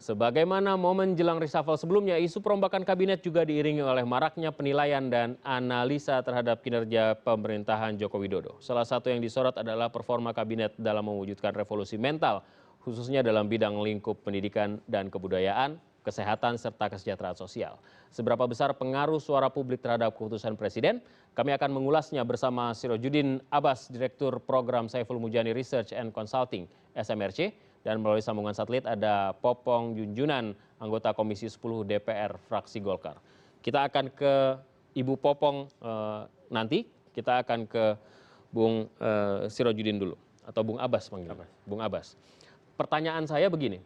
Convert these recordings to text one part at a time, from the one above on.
Sebagaimana momen jelang reshuffle sebelumnya, isu perombakan kabinet juga diiringi oleh maraknya penilaian dan analisa terhadap kinerja pemerintahan Joko Widodo. Salah satu yang disorot adalah performa kabinet dalam mewujudkan revolusi mental, khususnya dalam bidang lingkup pendidikan dan kebudayaan, kesehatan, serta kesejahteraan sosial. Seberapa besar pengaruh suara publik terhadap keputusan Presiden? Kami akan mengulasnya bersama Sirojudin Abbas, Direktur Program Saiful Mujani Research and Consulting (SMRC). Dan melalui sambungan satelit ada Popong Junjunan, anggota Komisi 10 DPR fraksi Golkar. Kita akan ke Ibu Popong nanti, kita akan ke Bung Sirojudin dulu, atau Bung Abbas panggilnya. Bung Abbas. Pertanyaan saya begini,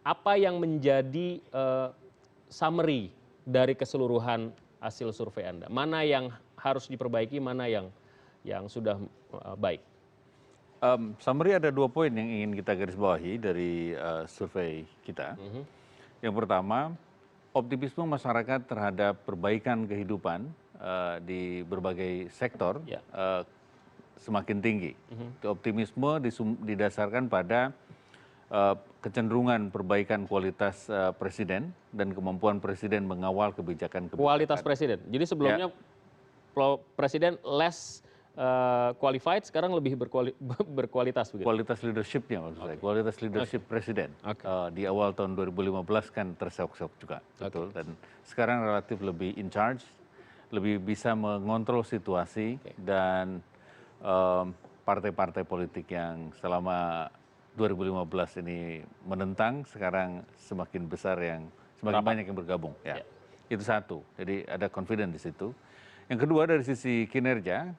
apa yang menjadi summary dari keseluruhan hasil survei Anda? Mana yang harus diperbaiki, mana yang sudah baik? Summary ada 2 poin yang ingin kita garis bawahi dari survei kita. Yang pertama, optimisme masyarakat terhadap perbaikan kehidupan di berbagai sektor semakin tinggi. Optimisme didasarkan pada kecenderungan perbaikan kualitas presiden dan kemampuan presiden mengawal kebijakan-kebijakan. Kualitas presiden. Jadi sebelumnya presiden less qualified, sekarang lebih berkualitas begitu. Kualitas leadership-nya maksud saya, kualitas leadership presiden. Di awal tahun 2015 kan terseok-seok juga, betul. Dan sekarang relatif lebih in charge, lebih bisa mengontrol situasi dan partai-partai politik yang selama 2015 ini menentang, sekarang semakin besar semakin banyak yang bergabung. Itu satu, jadi ada confidence di situ. Yang kedua dari sisi kinerja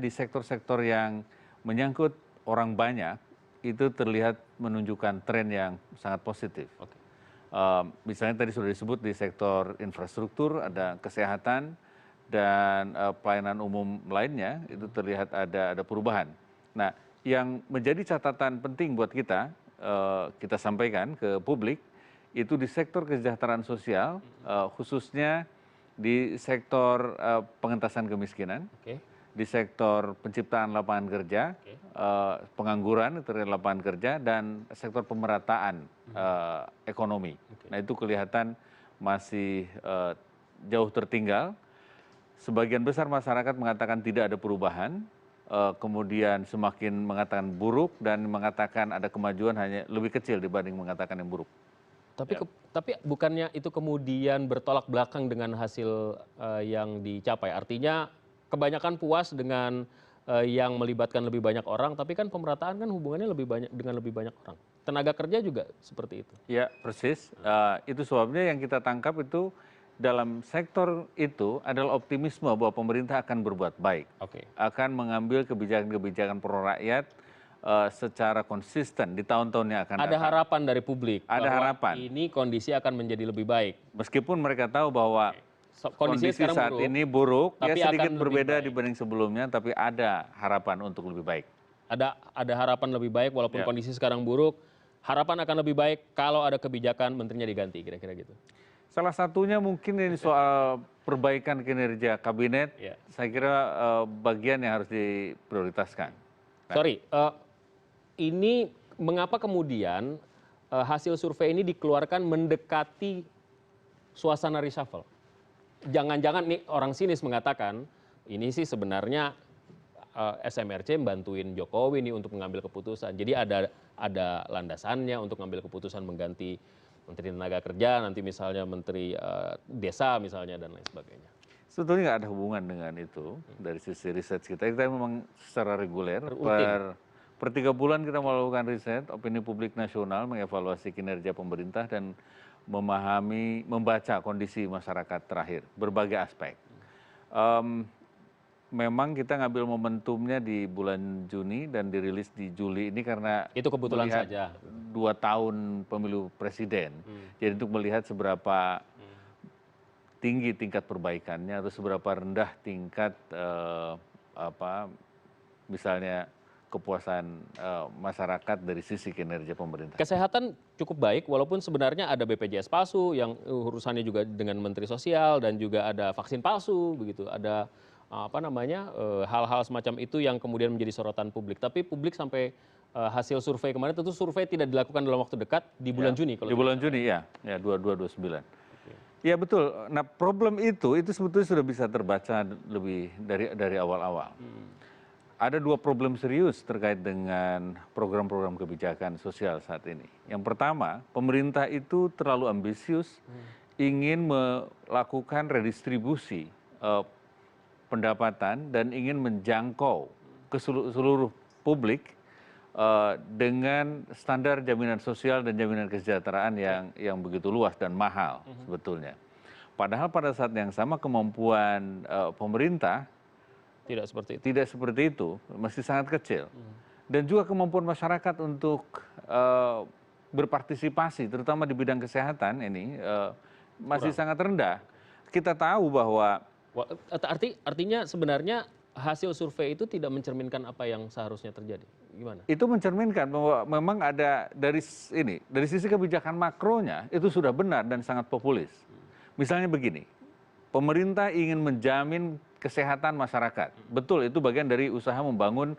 di sektor-sektor yang menyangkut orang banyak itu terlihat menunjukkan tren yang sangat positif. Misalnya tadi sudah disebut di sektor infrastruktur, ada kesehatan dan pelayanan umum lainnya itu terlihat ada perubahan. Nah, yang menjadi catatan penting buat kita sampaikan ke publik itu di sektor kesejahteraan sosial, khususnya di sektor pengentasan kemiskinan, di sektor penciptaan lapangan kerja, pengangguran terhadap lapangan kerja, dan sektor pemerataan ekonomi. Nah itu kelihatan masih jauh tertinggal. Sebagian besar masyarakat mengatakan tidak ada perubahan, kemudian semakin mengatakan buruk dan mengatakan ada kemajuan hanya lebih kecil dibanding mengatakan yang buruk. Tapi bukannya itu kemudian bertolak belakang dengan hasil yang dicapai? Artinya kebanyakan puas dengan yang melibatkan lebih banyak orang, tapi kan pemerataan kan hubungannya dengan lebih banyak orang. Tenaga kerja juga seperti itu. Ya persis, itu sebabnya yang kita tangkap itu dalam sektor itu adalah optimisme bahwa pemerintah akan berbuat baik, akan mengambil kebijakan-kebijakan pro rakyat secara konsisten di tahun-tahun yang akan datang. Ada harapan dari publik. Ada harapan. Ini kondisi akan menjadi lebih baik. Meskipun mereka tahu bahwa kondisi saat ini buruk, ya sedikit berbeda dibanding sebelumnya, tapi ada harapan untuk lebih baik. Ada harapan lebih baik walaupun kondisi sekarang buruk. Harapan akan lebih baik kalau ada kebijakan menterinya diganti, kira-kira gitu. Salah satunya mungkin ini soal perbaikan kinerja kabinet. Saya kira bagian yang harus diprioritaskan. Ini mengapa kemudian hasil survei ini dikeluarkan mendekati suasana reshuffle? Jangan-jangan nih orang sinis mengatakan ini sih sebenarnya SMRC membantuin Jokowi nih untuk mengambil keputusan. Jadi ada landasannya untuk mengambil keputusan mengganti Menteri Tenaga Kerja, nanti misalnya Menteri Desa misalnya dan lain sebagainya. Sebetulnya nggak ada hubungan dengan itu dari sisi riset kita. Kita memang secara reguler per 3 bulan kita melakukan riset opini publik nasional, mengevaluasi kinerja pemerintah dan membaca kondisi masyarakat terakhir, berbagai aspek. Memang kita ngambil momentumnya di bulan Juni dan dirilis di Juli ini karena itu kebetulan saja 2 tahun pemilu presiden. Jadi untuk melihat seberapa tinggi tingkat perbaikannya atau seberapa rendah tingkat misalnya kepuasan masyarakat dari sisi kinerja pemerintah. Kesehatan cukup baik walaupun sebenarnya ada BPJS palsu yang urusannya juga dengan Menteri Sosial dan juga ada vaksin palsu begitu. Ada hal-hal semacam itu yang kemudian menjadi sorotan publik. Tapi publik sampai hasil survei kemarin, tentu survei tidak dilakukan dalam waktu dekat di bulan Juni. Kalau di bulan Juni ya 22-29. Ya betul. Nah problem itu sebetulnya sudah bisa terbaca lebih dari awal-awal. Ada dua problem serius terkait dengan program-program kebijakan sosial saat ini. Yang pertama, pemerintah itu terlalu ambisius, ingin melakukan redistribusi pendapatan dan ingin menjangkau ke seluruh publik dengan standar jaminan sosial dan jaminan kesejahteraan yang begitu luas dan mahal sebetulnya. Padahal pada saat yang sama kemampuan pemerintah tidak seperti itu, masih sangat kecil. Dan juga kemampuan masyarakat untuk berpartisipasi, terutama di bidang kesehatan ini masih sangat rendah. Kita tahu bahwa artinya sebenarnya hasil survei itu tidak mencerminkan apa yang seharusnya terjadi. Gimana? Itu mencerminkan bahwa memang ada dari sisi kebijakan makronya itu sudah benar dan sangat populis. Misalnya begini, pemerintah ingin menjamin kesehatan masyarakat. Betul, itu bagian dari usaha membangun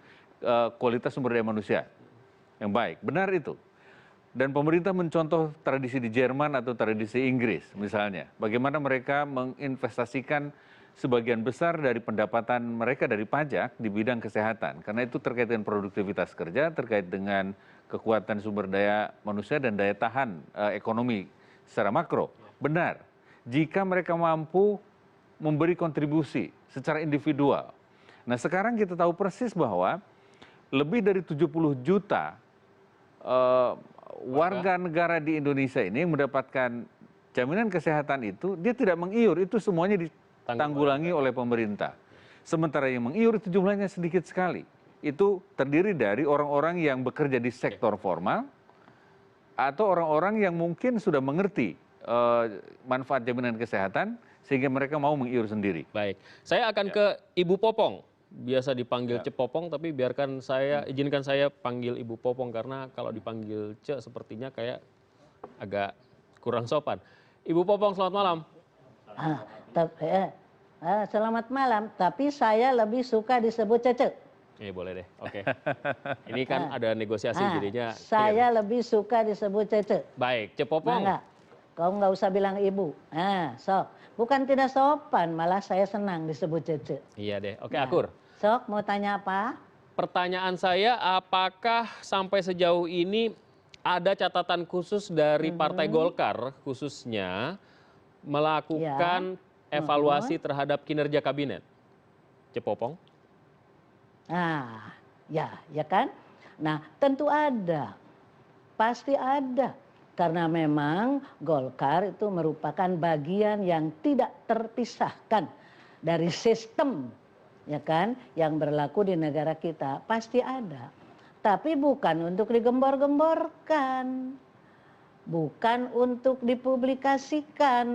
kualitas sumber daya manusia yang baik. Benar itu. Dan pemerintah mencontoh tradisi di Jerman atau tradisi Inggris misalnya. Bagaimana mereka menginvestasikan sebagian besar dari pendapatan mereka dari pajak di bidang kesehatan. Karena itu terkait dengan produktivitas kerja, terkait dengan kekuatan sumber daya manusia dan daya tahan ekonomi secara makro. Benar, jika mereka mampu memberi kontribusi secara individual. Nah sekarang kita tahu persis bahwa lebih dari 70 juta warga negara di Indonesia ini yang mendapatkan jaminan kesehatan itu, dia tidak mengiur, itu semuanya ditanggulangi oleh pemerintah. Sementara yang mengiur itu jumlahnya sedikit sekali. Itu terdiri dari orang-orang yang bekerja di sektor formal, atau orang-orang yang mungkin sudah mengerti manfaat jaminan kesehatan, sehingga mereka mau mengiur sendiri. Baik, saya akan ke Ibu Popong. Biasa dipanggil Cepopong, tapi izinkan saya panggil Ibu Popong, karena kalau dipanggil Ce sepertinya kayak agak kurang sopan. Ibu Popong, selamat malam. Selamat malam, tapi saya lebih suka disebut Cece. Boleh deh, oke. Ini kan ada negosiasi jadinya. Saya lebih suka disebut Cece. Baik, Cepopong. Enggak, kau nggak usah bilang ibu. Sok. Bukan tidak sopan, malah saya senang disebut Cece. Iya deh, oke Akur. Sok, mau tanya apa? Pertanyaan saya, apakah sampai sejauh ini ada catatan khusus dari Partai Golkar khususnya melakukan evaluasi terhadap kinerja kabinet? Cepopong? Ya kan? Nah, tentu ada. Pasti ada. Karena memang Golkar itu merupakan bagian yang tidak terpisahkan dari sistem, ya kan, yang berlaku di negara kita. Pasti ada. Tapi bukan untuk digembor-gemborkan. Bukan untuk dipublikasikan,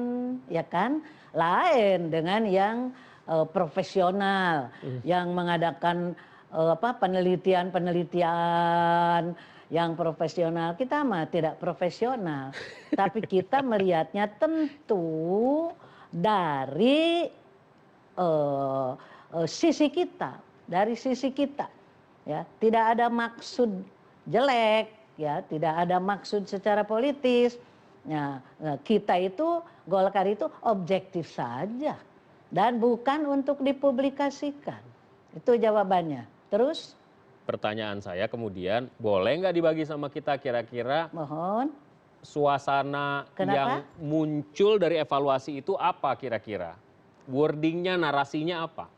ya kan? Lain dengan yang profesional, yang mengadakan penelitian yang profesional. Kita mah tidak profesional, tapi kita melihatnya tentu dari sisi kita, ya. Tidak ada maksud jelek, ya, tidak ada maksud secara politis. Nah, kita itu Golkar itu objektif saja dan bukan untuk dipublikasikan. Itu jawabannya. Terus? Pertanyaan saya kemudian, boleh nggak dibagi sama kita kira-kira Mohon. Suasana Kenapa? yang muncul dari evaluasi itu apa kira-kira? Wordingnya, narasinya apa?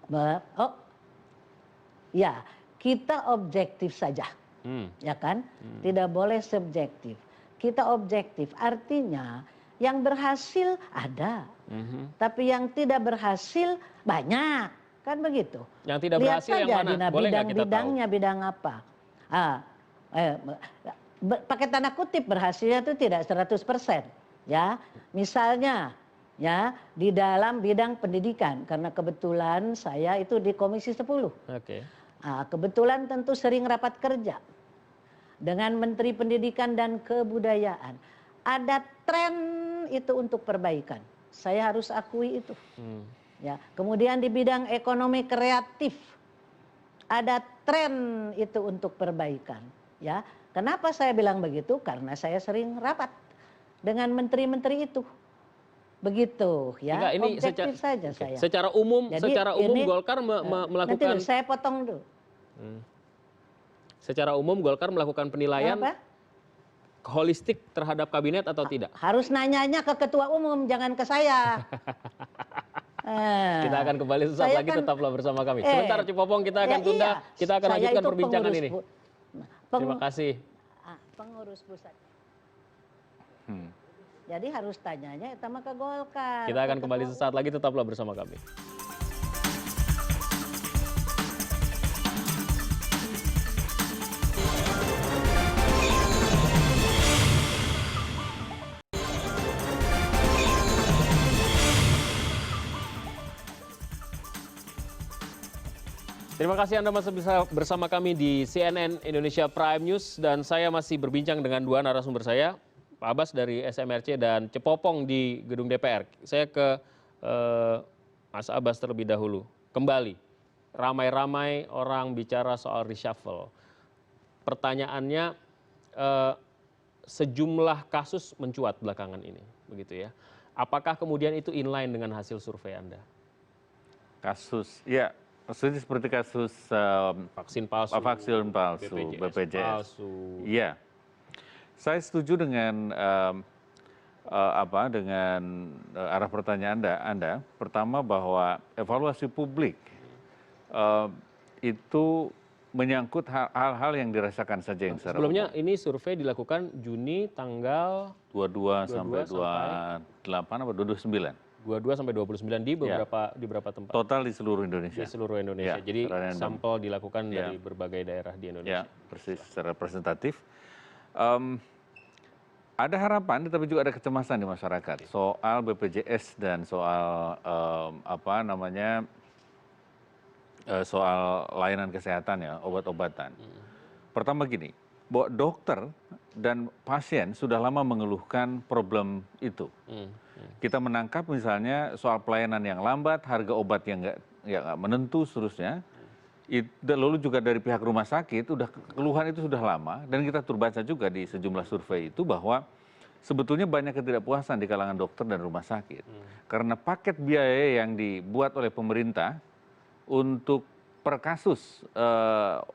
Ya, kita objektif saja, ya kan? Tidak boleh subjektif. Kita objektif, artinya yang berhasil ada, tapi yang tidak berhasil banyak. Kan begitu. Yang tidak Lihat berhasil saja yang mana? Boleh nggak kita tahu? Bidang-bidangnya bidang apa? Pakai tanda kutip berhasilnya itu tidak 100%. Ya, misalnya ya di dalam bidang pendidikan, karena kebetulan saya itu di Komisi 10. Oke. Kebetulan tentu sering rapat kerja dengan Menteri Pendidikan dan Kebudayaan. Ada tren itu untuk perbaikan. Saya harus akui itu. Ya, kemudian di bidang ekonomi kreatif ada tren itu untuk perbaikan. Ya, kenapa saya bilang begitu? Karena saya sering rapat dengan menteri-menteri itu. Begitu ya, Jika ini objektif saja oke. saya. Secara umum, Jadi secara umum ini, Golkar nanti melakukan dulu, saya potong dulu. secara umum Golkar melakukan penilaian Apa? holistik terhadap kabinet atau tidak? Harus nanyanya ke ketua umum, jangan ke saya. Kita akan kembali sesaat saya lagi, kan- tetaplah bersama kami. Sebentar Cipopong, kita akan Ya, tunda, iya. kita akan Saya lanjutkan itu perbincangan pengurus ini. Terima kasih. Pengurus pusat. Jadi harus tanyanya sama ke Golkar. Kita akan ke kembali ketua sesaat lagi, tetaplah bersama kami. Terima kasih Anda masih bisa bersama kami di CNN Indonesia Prime News, dan saya masih berbincang dengan dua narasumber saya, Pak Abbas dari SMRC dan Cepopong di gedung DPR. Saya ke Mas Abbas terlebih dahulu. Kembali, ramai-ramai orang bicara soal reshuffle. Pertanyaannya, sejumlah kasus mencuat belakangan ini, begitu ya. Apakah kemudian itu inline dengan hasil survei Anda? Kasus, ya, maksudnya seperti kasus Vaksin palsu, vaksin palsu, BPJS. palsu. Iya, saya setuju dengan dengan arah pertanyaan Anda. Pertama, bahwa evaluasi publik itu menyangkut hal-hal yang dirasakan saja yang secara Sebelumnya ini survei dilakukan Juni tanggal 22 sampai 22 28 atau 29. 22 sampai 29 di beberapa tempat Total di seluruh Indonesia. di seluruh Indonesia. Ya, Jadi secara random. sampel dilakukan Ya. dari berbagai daerah di Ya, Indonesia. persis, secara representatif. Ada harapan, tetapi juga ada kecemasan di masyarakat soal BPJS dan soal soal layanan kesehatan, ya, obat-obatan. Pertama gini, bahwa dokter dan pasien sudah lama mengeluhkan problem itu. Kita menangkap misalnya soal pelayanan yang lambat, harga obat yang nggak menentu, seterusnya. Lalu juga dari pihak rumah sakit, keluhan itu sudah lama, dan kita terbaca juga di sejumlah survei itu bahwa sebetulnya banyak ketidakpuasan di kalangan dokter dan rumah sakit. Karena paket biaya yang dibuat oleh pemerintah untuk per kasus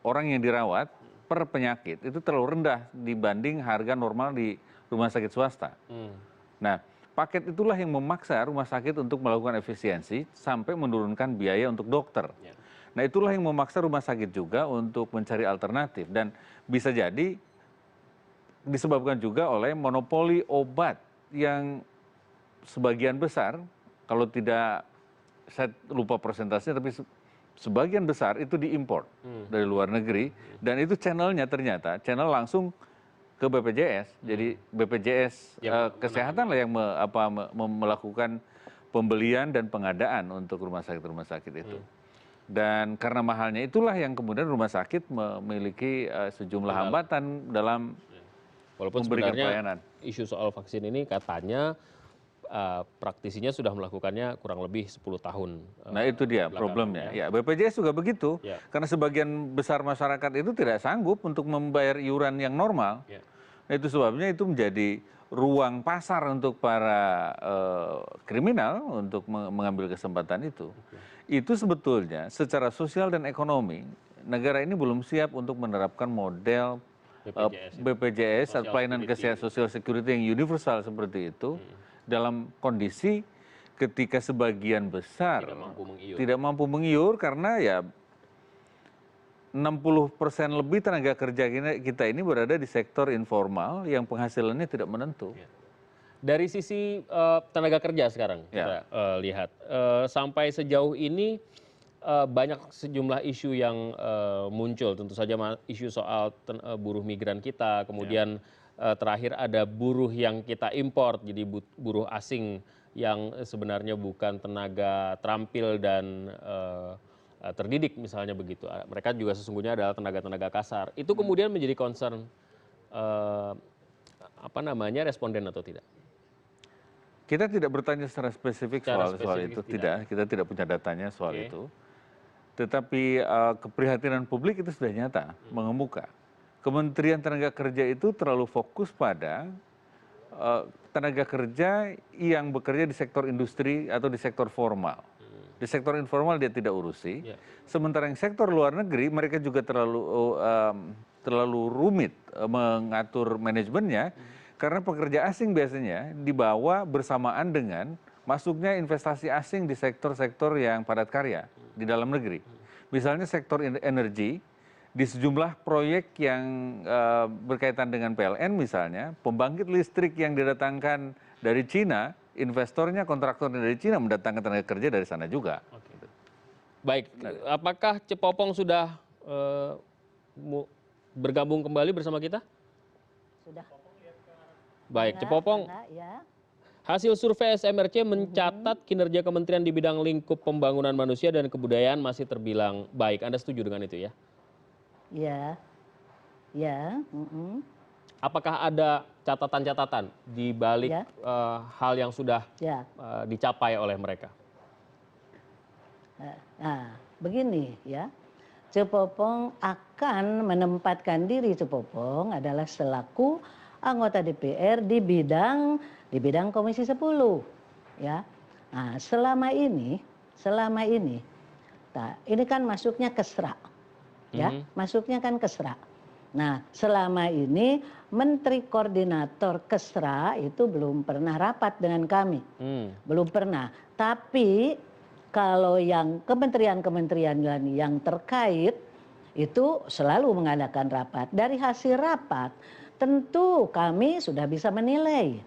orang yang dirawat per penyakit itu terlalu rendah dibanding harga normal di rumah sakit swasta. Nah, paket itulah yang memaksa rumah sakit untuk melakukan efisiensi sampai menurunkan biaya untuk dokter. Nah, itulah yang memaksa rumah sakit juga untuk mencari alternatif, dan bisa jadi disebabkan juga oleh monopoli obat yang sebagian besar, kalau tidak, saya lupa persentasenya, tapi sebagian besar itu diimpor dari luar negeri, dan itu channelnya ternyata channel langsung ke BPJS. Jadi BPJS kesehatan lah yang melakukan pembelian dan pengadaan untuk rumah sakit itu. Dan karena mahalnya itulah yang kemudian rumah sakit memiliki sejumlah hambatan dalam Walaupun memberikan sebenarnya pelayanan. isu soal vaksin ini katanya praktisinya sudah melakukannya kurang lebih 10 tahun. Nah, itu dia problemnya. Ya, BPJS juga begitu. Ya. Karena sebagian besar masyarakat itu tidak sanggup untuk membayar iuran yang normal. Ya. Nah, itu sebabnya itu menjadi ruang pasar untuk para kriminal untuk mengambil kesempatan itu. Itu sebetulnya secara sosial dan ekonomi negara ini belum siap untuk menerapkan model BPJS atau pelayanan kesehatan social security yang universal seperti itu dalam kondisi ketika sebagian besar tidak mampu mengiur karena ya 60% lebih tenaga kerja kita ini berada di sektor informal yang penghasilannya tidak menentu. Dari sisi tenaga kerja sekarang kita lihat, sampai sejauh ini banyak sejumlah isu yang muncul, tentu saja isu soal buruh migran kita, kemudian terakhir ada buruh yang kita import, jadi buruh asing yang sebenarnya bukan tenaga terampil dan terdidik misalnya begitu. Mereka juga sesungguhnya adalah tenaga-tenaga kasar. Itu kemudian menjadi concern responden atau tidak? Kita tidak bertanya secara spesifik soal itu, tidak. Kita tidak punya datanya soal itu. Tetapi keprihatinan publik itu sudah nyata, mengemuka. Kementerian Tenaga Kerja itu terlalu fokus pada tenaga kerja yang bekerja di sektor industri atau di sektor formal. Di sektor informal dia tidak urusi. Sementara yang sektor luar negeri mereka juga terlalu rumit mengatur manajemennya karena pekerja asing biasanya dibawa bersamaan dengan masuknya investasi asing di sektor-sektor yang padat karya di dalam negeri. Misalnya sektor energi, di sejumlah proyek yang berkaitan dengan PLN misalnya, pembangkit listrik yang didatangkan dari Cina, investornya kontraktor dari Cina mendatangkan tenaga kerja dari sana juga. Baik, apakah Cepopong sudah bergabung kembali bersama kita? Sudah. Baik, Cepopong. Ya. Hasil survei SMRC mencatat kinerja kementerian di bidang lingkup pembangunan manusia dan kebudayaan masih terbilang baik. Anda setuju dengan itu ya? Ya. Ya. Apakah ada catatan-catatan di balik Ya. hal yang sudah Ya. dicapai oleh mereka? Nah, begini ya. Cepopong akan menempatkan diri Cepopong adalah selaku anggota DPR di bidang Komisi 10 ya. Nah, selama ini ini kan masuknya kesra. Ya, masuknya kan kesra. Nah, selama ini Menteri Koordinator Kesra itu belum pernah rapat dengan kami. Belum pernah. Tapi kalau yang kementerian-kementerian yang terkait itu selalu mengadakan rapat. Dari hasil rapat tentu kami sudah bisa menilai.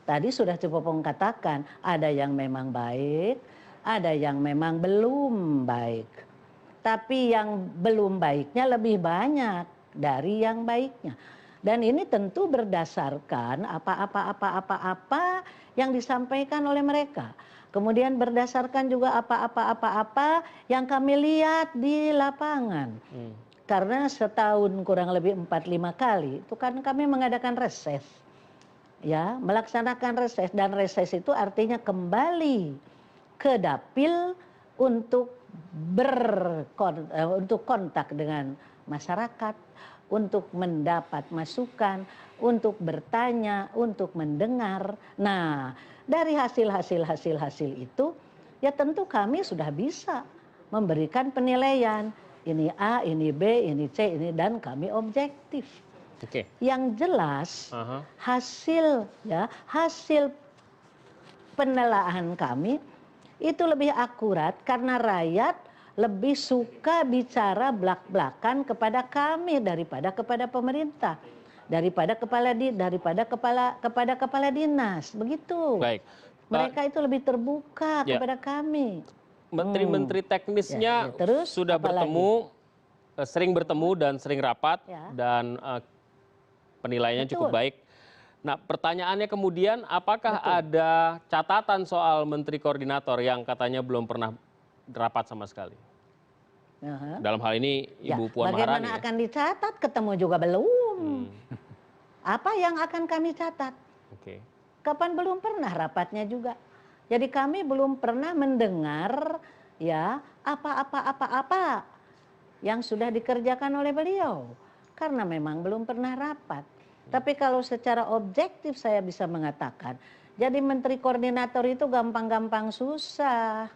Tadi sudah Cepopong katakan ada yang memang baik, ada yang memang belum baik. Tapi yang belum baiknya lebih banyak dari yang baiknya. Dan ini tentu berdasarkan apa-apa yang disampaikan oleh mereka. Kemudian berdasarkan juga apa-apa yang kami lihat di lapangan. Karena setahun kurang lebih 4-5 kali itu kan kami mengadakan reses. Ya, melaksanakan reses, dan reses itu artinya kembali ke dapil untuk kontak dengan masyarakat, untuk mendapat masukan, untuk bertanya, untuk mendengar. Nah, dari hasil itu ya tentu kami sudah bisa memberikan penilaian. Ini A, ini B, ini C, ini, dan kami objektif. Oke. Yang jelas hasil penelaahan kami itu lebih akurat karena rakyat lebih suka bicara belak-belakan kepada kami daripada kepada pemerintah, daripada kepala dinas, begitu. Baik. Mereka itu lebih terbuka kepada kami. Menteri-menteri teknisnya Terus, sudah bertemu, sering bertemu dan sering rapat, dan penilaiannya cukup baik. Nah, pertanyaannya kemudian, apakah ada catatan soal Menteri Koordinator yang katanya belum pernah rapat sama sekali? Dalam hal ini Ibu Puan Maharani. Bagaimana akan dicatat? Ketemu juga belum. Apa yang akan kami catat? Kapan belum pernah rapatnya juga. Jadi kami belum pernah mendengar ya apa-apa yang sudah dikerjakan oleh beliau. Karena memang belum pernah rapat. Tapi kalau secara objektif saya bisa mengatakan, jadi Menteri Koordinator itu gampang-gampang susah.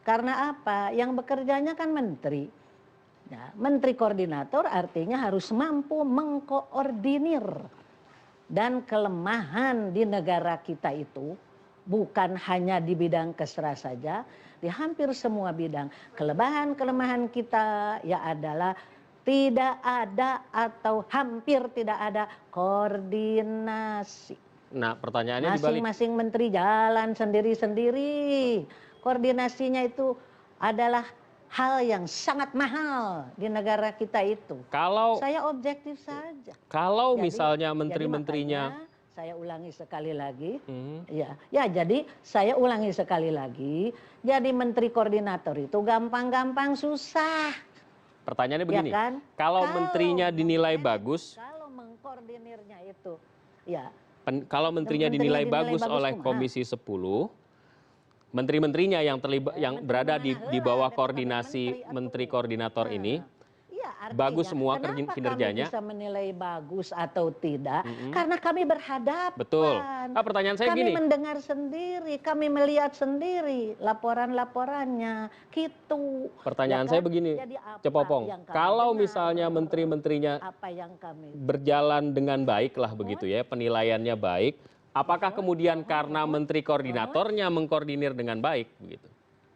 Karena apa? Yang bekerjanya kan menteri. Nah, Menteri Koordinator artinya harus mampu mengkoordinir. Dan kelemahan di negara kita itu bukan hanya di bidang kesra saja, di hampir semua bidang. Kelemahan kita ya adalah tidak ada atau hampir tidak ada koordinasi. Nah, pertanyaannya masing-masing menteri jalan sendiri-sendiri. Koordinasinya itu adalah hal yang sangat mahal di negara kita itu. Kalau saya objektif saja. Kalau misalnya menteri-menterinya, saya ulangi sekali lagi. Jadi saya ulangi sekali lagi. Jadi Menteri Koordinator itu gampang-gampang susah. Pertanyaannya begini, ya kan? Kalau menterinya dinilai bagus, kalau mengkoordinirnya itu, kalau menterinya dinilai bagus oleh Komisi 10, menteri-menterinya yang berada di bawah koordinasi Menteri Koordinator ini, bagus semua kenapa kinerjanya. kami bisa menilai bagus atau tidak? Karena kami berhadapan. Betul. Pertanyaan saya kami gini. mendengar sendiri, kami melihat sendiri laporan-laporannya, gitu. Pertanyaan saya begini, Jadi apa Cepopong, yang kami kalau dengar, misalnya menteri-menterinya apa yang kami berjalan dengan baik lah begitu ya, penilaiannya baik, apakah kemudian karena menteri koordinatornya mengkoordinir dengan baik begitu?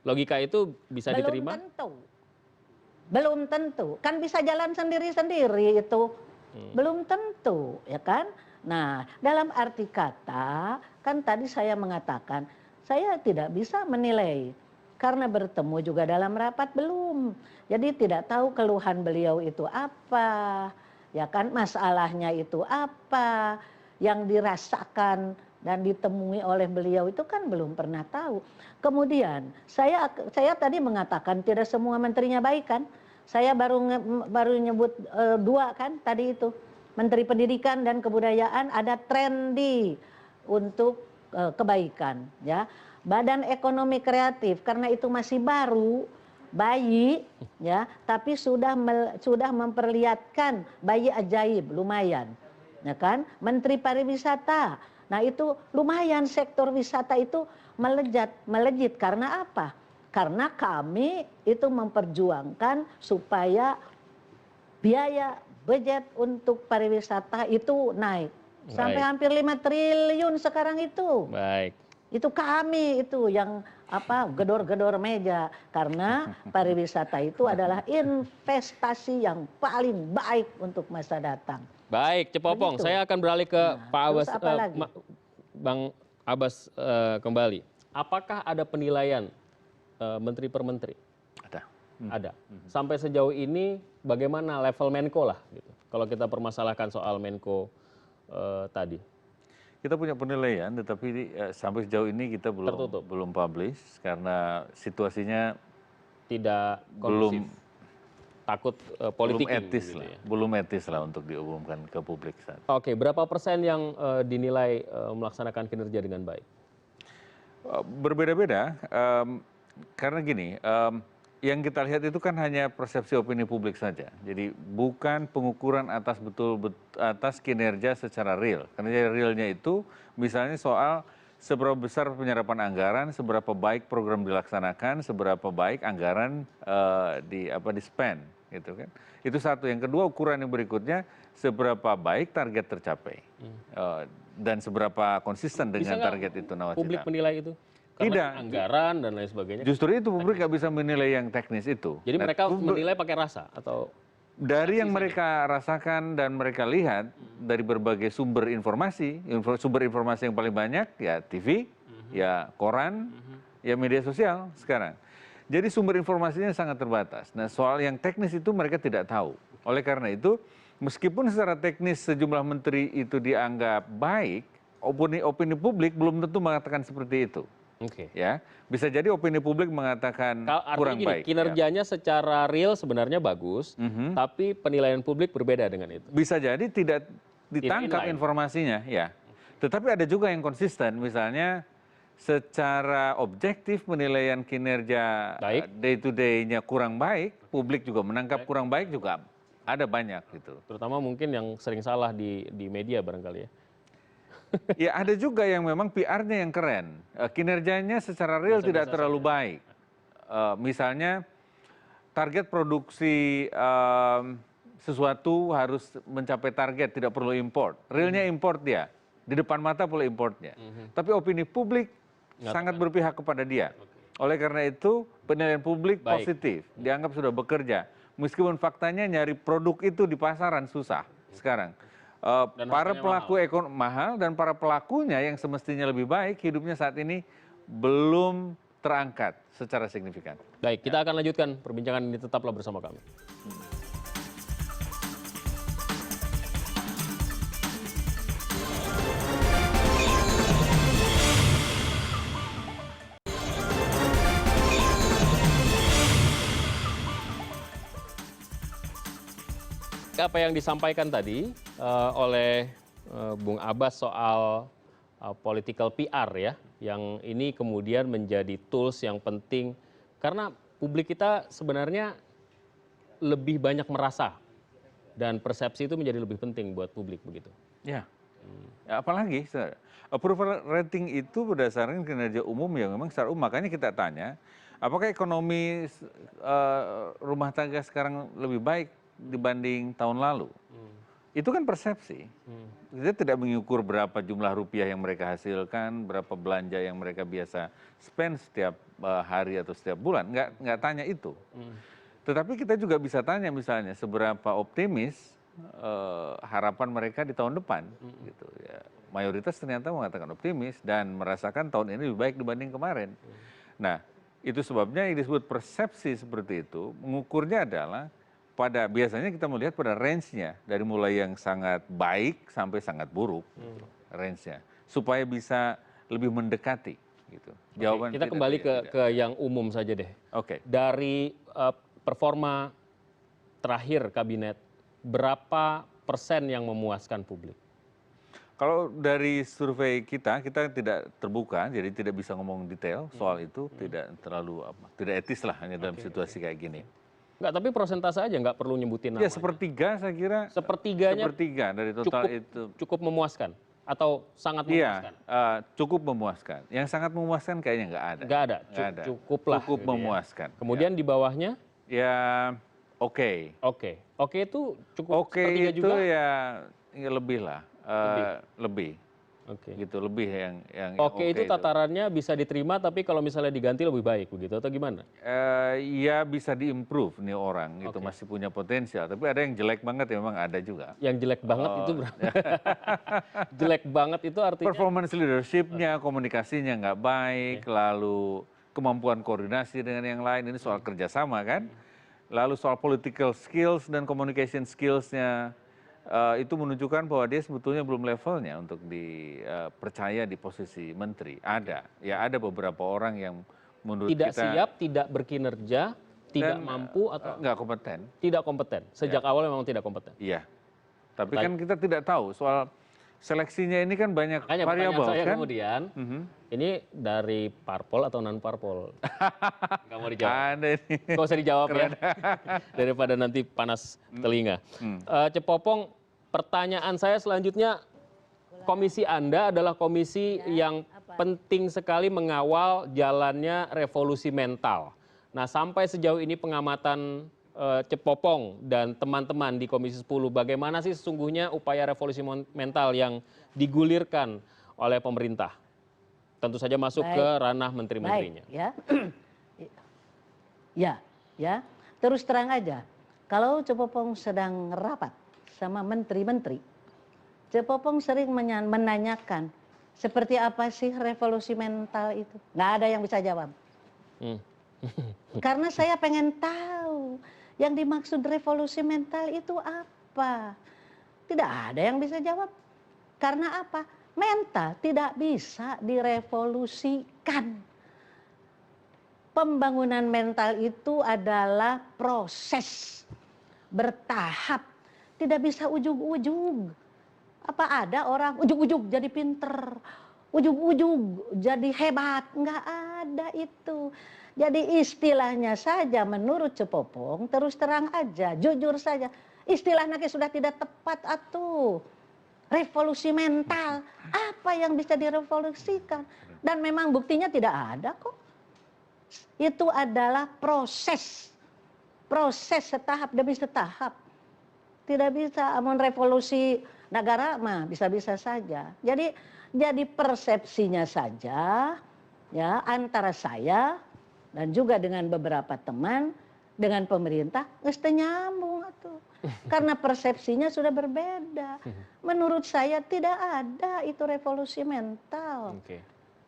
Logika itu bisa diterima? Belum tentu, kan bisa jalan sendiri-sendiri itu. Belum tentu, ya kan? Nah, dalam arti kata, kan tadi saya mengatakan, saya tidak bisa menilai. Karena bertemu juga dalam rapat belum. Jadi tidak tahu keluhan beliau itu apa, ya kan, masalahnya itu apa, yang dirasakan dan ditemui oleh beliau itu kan belum pernah tahu. Kemudian saya tadi mengatakan tidak semua menterinya baik kan. Saya baru nyebut 2 kan tadi itu. Menteri Pendidikan dan Kebudayaan ada trendy untuk kebaikan ya. Badan Ekonomi Kreatif karena itu masih bayi ya, tapi sudah memperlihatkan bayi ajaib lumayan. Ya kan? Menteri Pariwisata. Nah, itu lumayan sektor wisata itu melejit karena apa? Karena kami itu memperjuangkan supaya biaya budget untuk pariwisata itu naik. Sampai hampir 5 triliun sekarang itu. Baik. Itu kami itu yang gedor-gedor meja karena pariwisata itu adalah investasi yang paling baik untuk masa datang. Baik, Cepopong, Begitu. saya akan beralih ke Pak Abbas, Bang Abbas kembali. Apakah ada penilaian menteri per menteri? Ada. Ada. Sampai sejauh ini bagaimana level Menko lah gitu. Kalau kita permasalahkan soal Menko tadi. Kita punya penilaian, tetapi sampai sejauh ini kita belum publish karena situasinya tidak belum takut politik etis gitu lah, ya. belum etis lah untuk diumumkan ke publik saat. Oke, berapa persen yang dinilai melaksanakan kinerja dengan baik? Berbeda-beda, karena gini, yang kita lihat itu kan hanya persepsi opini publik saja. Jadi bukan pengukuran atas kinerja secara real. Karena realnya itu misalnya soal seberapa besar penyerapan anggaran, seberapa baik program dilaksanakan, seberapa baik anggaran di spend, gitu kan. Itu satu. Yang kedua, ukuran yang berikutnya seberapa baik target tercapai dan seberapa konsisten dengan target itu. Publik menilai itu? Karena tidak, anggaran dan lain sebagainya. Justru itu publik nggak bisa menilai yang teknis itu. Jadi mereka menilai pakai rasa atau? Dari yang mereka rasakan dan mereka lihat dari berbagai sumber informasi yang paling banyak ya TV, ya koran, ya media sosial sekarang. Jadi sumber informasinya sangat terbatas. Nah, soal yang teknis itu mereka tidak tahu. Oleh karena itu, meskipun secara teknis sejumlah menteri itu dianggap baik, opini publik belum tentu mengatakan seperti itu. Oke. Ya, bisa jadi opini publik mengatakan kurang baik. Kinerjanya secara real sebenarnya bagus, tapi penilaian publik berbeda dengan itu. Bisa jadi tidak ditangkap informasinya, ya. Tetapi ada juga yang konsisten, misalnya secara objektif penilaian kinerja day to day-nya kurang baik, publik juga menangkap kurang baik juga ada banyak gitu. Terutama mungkin yang sering salah di media barangkali ya. Ya ada juga yang memang PR-nya yang keren, kinerjanya secara real tidak terlalu baik. Misalnya target produksi sesuatu harus mencapai target, tidak perlu import. Realnya import dia, di depan mata perlu importnya. Tapi opini publik sangat berpihak kepada dia. Oleh karena itu penilaian publik positif, dianggap sudah bekerja. Meskipun faktanya nyari produk itu di pasaran susah sekarang. Para pelaku ekonomi mahal dan para pelakunya yang semestinya lebih baik hidupnya saat ini belum terangkat secara signifikan. Baik, kita akan lanjutkan perbincangan ini, tetaplah bersama kami. Apa yang disampaikan tadi oleh Bung Abbas soal political PR ya, yang ini kemudian menjadi tools yang penting karena publik kita sebenarnya lebih banyak merasa dan persepsi itu menjadi lebih penting buat publik begitu. Ya. Ya, apalagi approval rating itu berdasarkan kinerja umum yang memang secara umum. Makanya kita tanya, apakah ekonomi rumah tangga sekarang lebih baik dibanding tahun lalu? Itu kan persepsi. Kita tidak mengukur berapa jumlah rupiah yang mereka hasilkan, berapa belanja yang mereka biasa spend setiap hari atau setiap bulan. Nggak tanya itu. Tetapi kita juga bisa tanya misalnya seberapa optimis harapan mereka di tahun depan. Gitu, ya. Mayoritas ternyata mengatakan optimis dan merasakan tahun ini lebih baik dibanding kemarin. Nah, itu sebabnya yang disebut persepsi seperti itu, mengukurnya adalah biasanya kita melihat pada range-nya dari mulai yang sangat baik sampai sangat buruk, range-nya, supaya bisa lebih mendekati. Gitu. Jawaban kita kembali ke yang umum saja deh. Oke. Dari performa terakhir kabinet, berapa persen yang memuaskan publik? Kalau dari survei kita tidak terbuka, jadi tidak bisa ngomong detail soal itu, tidak etis lah hanya dalam situasi kayak gini. Enggak, tapi persentase aja nggak perlu nyebutin namanya. Ya sepertiga saya kira. Sepertiga dari total itu. Cukup memuaskan atau sangat memuaskan? Iya, cukup memuaskan. Yang sangat memuaskan kayaknya nggak ada. Nggak ada, cukup lah. Cukup gitu memuaskan. Ya. Kemudian di bawahnya? Ya oke. Oke itu cukup oke sepertiga itu juga? Ya lebih lah. Lebih. Gitu, lebih yang oke itu tatarannya bisa diterima, tapi kalau misalnya diganti lebih baik begitu atau gimana? Ya bisa diimprove nih orang, itu masih punya potensial. Tapi ada yang jelek banget ya, memang ada juga. Yang jelek banget itu berapa? Jelek banget itu artinya? Performance leadership-nya, komunikasinya nggak baik, lalu kemampuan koordinasi dengan yang lain, ini soal kerjasama kan. Lalu soal political skills dan communication skills-nya, itu menunjukkan bahwa dia sebetulnya belum levelnya untuk dipercaya di posisi menteri. Ada beberapa orang yang menurut tidak kita siap, tidak berkinerja, tidak mampu atau nggak kompeten. Tidak kompeten. Sejak awal memang tidak kompeten. Iya. Tapi kan kita tidak tahu soal seleksinya ini kan banyak variabel saya kan. Kemudian ini dari parpol atau non parpol? Nggak mau dijawab. Ada ini. Nggak usah dijawab ya. Daripada nanti panas telinga. Cepopong, pertanyaan saya selanjutnya, komisi Anda adalah komisi yang penting sekali mengawal jalannya revolusi mental. Nah, sampai sejauh ini pengamatan Cepopong dan teman-teman di Komisi 10, bagaimana sih sesungguhnya upaya revolusi mental yang digulirkan oleh pemerintah? Tentu saja masuk ke ranah menteri-menterinya. Ya, terus terang aja, kalau Cepopong sedang rapat sama menteri-menteri, Cepopong sering menanyakan, seperti apa sih revolusi mental itu? Nggak ada yang bisa jawab. Karena saya pengen tahu yang dimaksud revolusi mental itu apa. Tidak ada yang bisa jawab. Karena apa? Mental tidak bisa direvolusikan. Pembangunan mental itu adalah proses bertahap. Tidak bisa ujug-ujug. Apa ada orang ujug-ujug jadi pinter, ujug-ujug jadi hebat? Nggak ada itu. Jadi istilahnya saja menurut Cepopong, terus terang aja, jujur saja, istilahnya sudah tidak tepat atuh. Revolusi mental, apa yang bisa direvolusikan? Dan memang buktinya tidak ada kok. Itu adalah proses setahap demi setahap. Tidak bisa revolusi negara mah bisa-bisa saja. Jadi persepsinya saja ya antara saya dan juga dengan beberapa teman dengan pemerintah mesti nyambung atuh. Karena persepsinya sudah berbeda. Menurut saya tidak ada itu revolusi mental.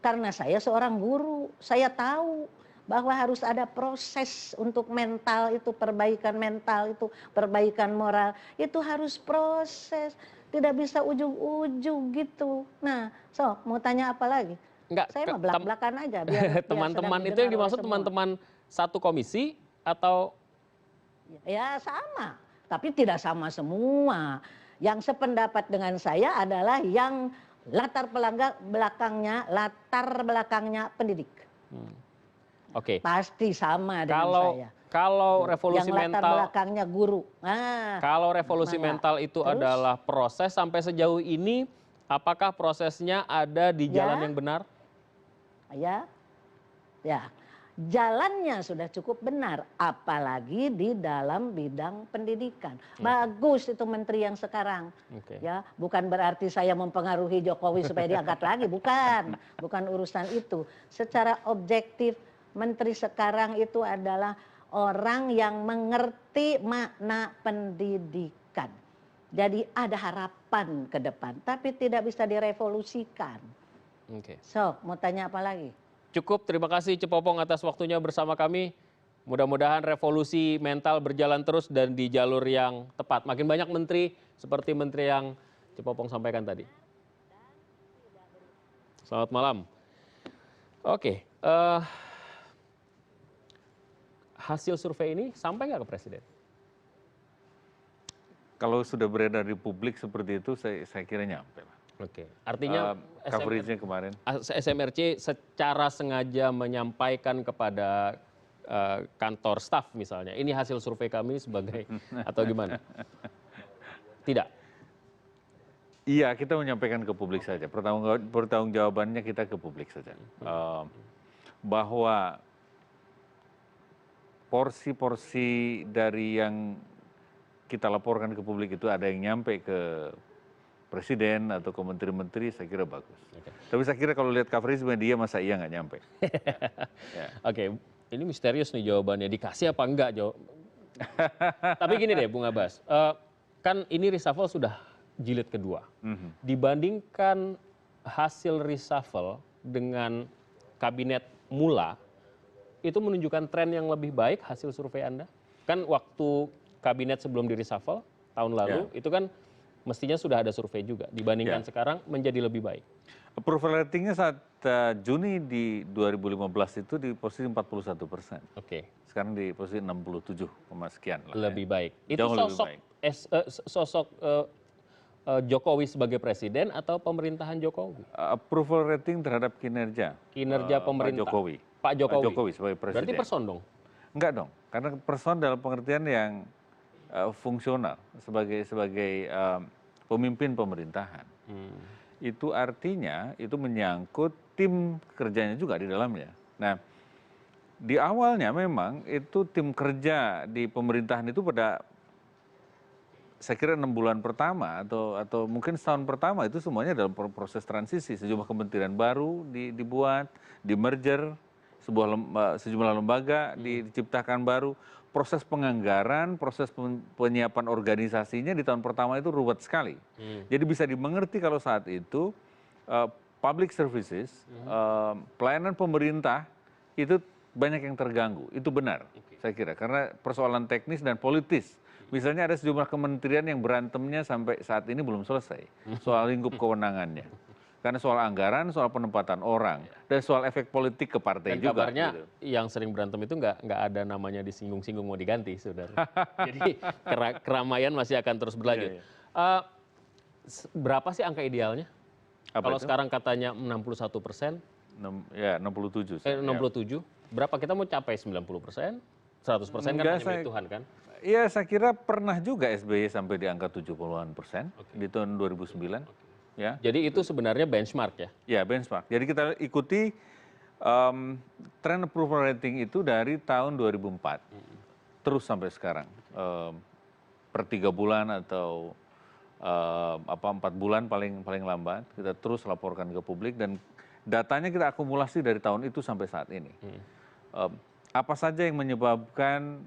Karena saya seorang guru, saya tahu bahwa harus ada proses untuk mental itu, perbaikan mental itu, perbaikan moral itu harus proses, tidak bisa ujung-ujung gitu. Nah, mau tanya apa lagi? Enggak, saya mau belak-belakan aja. Biar teman-teman itu yang dimaksud teman-teman satu komisi atau? Ya sama, tapi tidak sama semua. Yang sependapat dengan saya adalah yang latar belakangnya pendidik. Oke. Pasti sama dengan saya. Kalau revolusi yang latar mental, belakangnya guru. Nah, kalau revolusi Mala. mental itu Terus? adalah proses sampai sejauh ini, apakah prosesnya ada di Ya. jalan yang benar? Ya, jalannya sudah cukup benar, apalagi di dalam bidang pendidikan. Bagus itu menteri yang sekarang. Oke. Ya, bukan berarti saya mempengaruhi Jokowi supaya diangkat lagi, bukan urusan itu. Secara objektif, menteri sekarang itu adalah orang yang mengerti makna pendidikan. Jadi ada harapan ke depan, tapi tidak bisa direvolusikan. Oke. So, mau tanya apa lagi? Cukup, terima kasih Cepopong atas waktunya bersama kami. Mudah-mudahan revolusi mental berjalan terus dan di jalur yang tepat. Makin banyak menteri seperti menteri yang Cepopong sampaikan tadi. Selamat malam. Oke, hasil survei ini sampai nggak ke Presiden? Kalau sudah beredar di publik seperti itu, saya kira nyampe lah. Oke, artinya Coverage-nya kemarin. SMRC secara sengaja menyampaikan kepada kantor staf misalnya, ini hasil survei kami sebagai atau gimana? Tidak. Iya, kita menyampaikan ke publik saja. Pertanggungjawabannya kita ke publik saja. Bahwa porsi-porsi dari yang kita laporkan ke publik itu ada yang nyampe ke presiden atau ke menteri-menteri, saya kira bagus. Tapi saya kira kalau lihat coverage media, masa iya nggak nyampe. Ya. Oke, ini misterius nih jawabannya. Dikasih apa enggak? Tapi gini deh, Bung Abbas. Kan ini reshuffle sudah jilid kedua. Dibandingkan hasil reshuffle dengan kabinet mula, itu menunjukkan tren yang lebih baik hasil survei Anda? Kan waktu kabinet sebelum di reshuffle, tahun lalu, itu kan mestinya sudah ada survei juga. Dibandingkan sekarang menjadi lebih baik. Approval ratingnya saat Juni di 2015 itu di posisi 41%. Oke. Sekarang di posisi 67, sekian lah. Lebih baik. Itu Jauh lebih sosok baik. sosok Jokowi sebagai presiden atau pemerintahan Jokowi? Approval rating terhadap kinerja Pemerintah. Pak Jokowi. Pak Jokowi. Pak Jokowi sebagai presiden. Berarti person dong? Enggak dong, karena person dalam pengertian yang fungsional sebagai pemimpin pemerintahan. Itu artinya itu menyangkut tim kerjanya juga di dalamnya. Nah, di awalnya memang itu tim kerja di pemerintahan itu pada saya kira 6 bulan pertama atau mungkin setahun pertama itu semuanya dalam proses transisi. Sejumlah kementerian baru dibuat, di merger, sejumlah lembaga diciptakan baru. Proses penganggaran, proses penyiapan organisasinya di tahun pertama itu ruwet sekali. Jadi bisa dimengerti kalau saat itu public services, pelayanan pemerintah itu banyak yang terganggu. Itu benar, saya kira. Karena persoalan teknis dan politis. Misalnya ada sejumlah kementerian yang berantemnya sampai saat ini belum selesai. Soal lingkup kewenangannya. Karena soal anggaran, soal penempatan orang, dan soal efek politik ke partai Dan juga. kabarnya Gitu. yang sering berantem itu nggak ada namanya disinggung-singgung mau diganti, saudara. Jadi keramaian masih akan terus berlanjut. Berapa sih angka idealnya? Kalau itu? sekarang katanya 61%, Ya, 67. 67, berapa kita mau capai 90%? 100% kan hanya milik Tuhan kan? Iya, saya kira pernah juga SBY sampai di angka 70-an% di tahun 2009. Ya. Jadi itu sebenarnya benchmark ya? Ya, benchmark. Jadi kita ikuti trend approval rating itu dari tahun 2004 terus sampai sekarang. Per 3 bulan atau 4 bulan paling lambat kita terus laporkan ke publik dan datanya kita akumulasi dari tahun itu sampai saat ini. Apa saja yang menyebabkan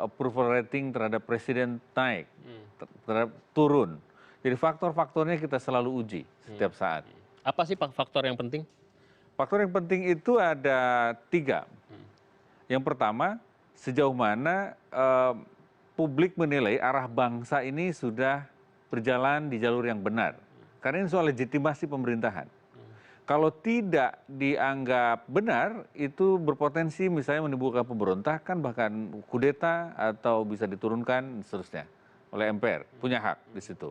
approval rating terhadap presiden naik, terhadap turun. Jadi faktor-faktornya kita selalu uji setiap saat. Apa sih faktor yang penting? Faktor yang penting itu ada 3. Yang pertama, sejauh mana publik menilai arah bangsa ini sudah berjalan di jalur yang benar. Karena ini soal legitimasi pemerintahan. Kalau tidak dianggap benar, itu berpotensi misalnya menimbulkan pemberontakan, bahkan kudeta atau bisa diturunkan seterusnya oleh MPR, punya hak di situ.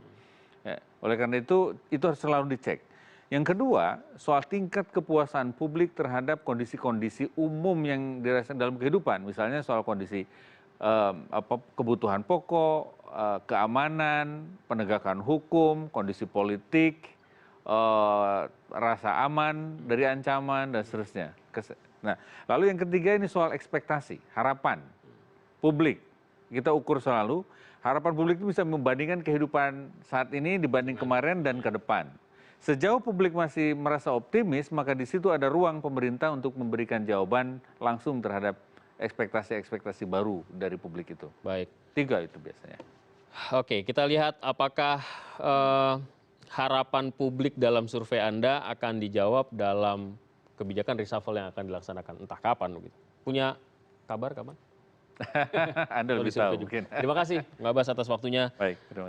Ya, oleh karena itu harus selalu dicek. Yang kedua, soal tingkat kepuasan publik terhadap kondisi-kondisi umum yang dirasakan dalam kehidupan. Misalnya soal kondisi kebutuhan pokok, keamanan, penegakan hukum, kondisi politik, rasa aman dari ancaman, dan seterusnya. Nah, lalu yang ketiga ini soal ekspektasi, harapan publik. Kita ukur selalu, harapan publik itu bisa membandingkan kehidupan saat ini dibanding kemarin dan ke depan. Sejauh publik masih merasa optimis, maka di situ ada ruang pemerintah untuk memberikan jawaban langsung terhadap ekspektasi-ekspektasi baru dari publik itu. Baik. 3 itu biasanya. Oke, kita lihat apakah harapan publik dalam survei Anda akan dijawab dalam kebijakan reshuffle yang akan dilaksanakan entah kapan begitu. Punya kabar kapan? Anda lebih tahu mungkin. Terima kasih, Mbak Bas, atas waktunya. Baik, terima kasih.